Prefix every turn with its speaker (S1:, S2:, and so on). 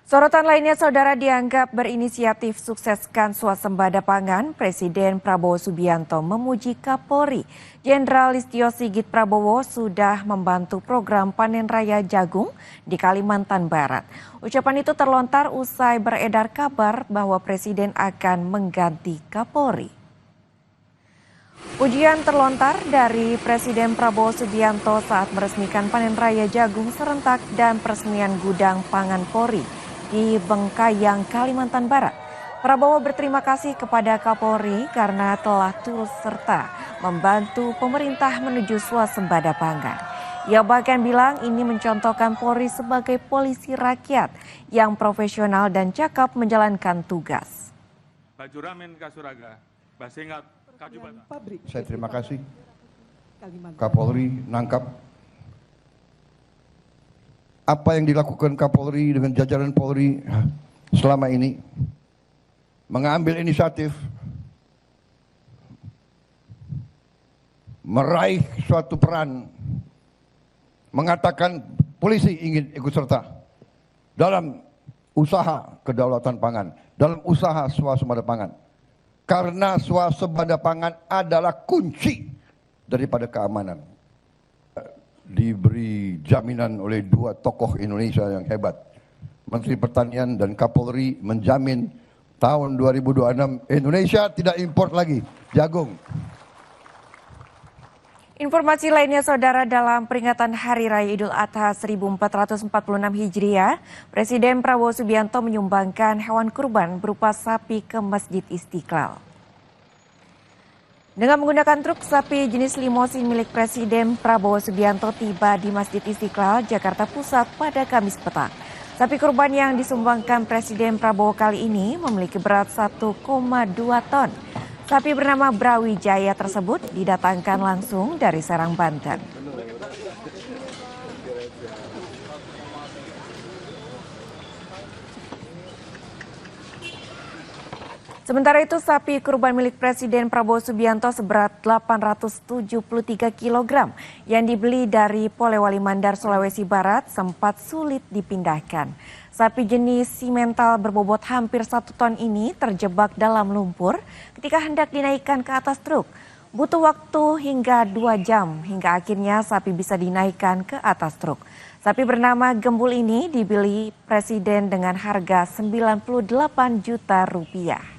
S1: Sorotan lainnya, saudara, dianggap berinisiatif sukseskan swasembada pangan. Presiden Prabowo Subianto memuji Kapolri. Jenderal Listio Sigit Prabowo sudah membantu program panen raya jagung di Kalimantan Barat. Ucapan itu terlontar usai beredar kabar bahwa Presiden akan mengganti Kapolri. Pujian terlontar dari Presiden Prabowo Subianto saat meresmikan panen raya jagung serentak dan peresmian gudang pangan Polri di Bengkayang, Kalimantan Barat. Prabowo berterima kasih kepada Kapolri karena telah turut serta membantu pemerintah menuju swasembada pangan. Ia bahkan bilang ini mencontohkan Polri sebagai polisi rakyat yang profesional dan cakap menjalankan tugas.
S2: Baju ramen Kasuraga, Basengat, Kajubata.
S3: Saya terima kasih Kapolri nangkap apa yang dilakukan Kapolri dengan jajaran Polri selama ini, mengambil inisiatif meraih suatu peran, mengatakan polisi ingin ikut serta dalam usaha kedaulatan pangan, dalam usaha swasembada pangan. Karena swasembada pangan adalah kunci daripada keamanan. Diberi jaminan oleh dua tokoh Indonesia yang hebat. Menteri Pertanian dan Kapolri menjamin tahun 2026 Indonesia tidak import lagi jagung.
S1: Informasi lainnya, saudara, dalam peringatan Hari Raya Idul Adha 1446 Hijriah, Presiden Prabowo Subianto menyumbangkan hewan kurban berupa sapi ke Masjid Istiqlal. Dengan menggunakan truk, sapi jenis limosin milik Presiden Prabowo Subianto tiba di Masjid Istiqlal, Jakarta Pusat pada Kamis petang. Sapi kurban yang disumbangkan Presiden Prabowo kali ini memiliki berat 1,2 ton. Sapi bernama Brawijaya tersebut didatangkan langsung dari Serang, Banten. Sementara itu, sapi kurban milik Presiden Prabowo Subianto seberat 873 kg yang dibeli dari Polewali Mandar, Sulawesi Barat sempat sulit dipindahkan. Sapi jenis simental berbobot hampir 1 ton ini terjebak dalam lumpur ketika hendak dinaikkan ke atas truk. Butuh waktu hingga 2 jam hingga akhirnya sapi bisa dinaikkan ke atas truk. Sapi bernama Gembul ini dibeli Presiden dengan harga 98 juta rupiah.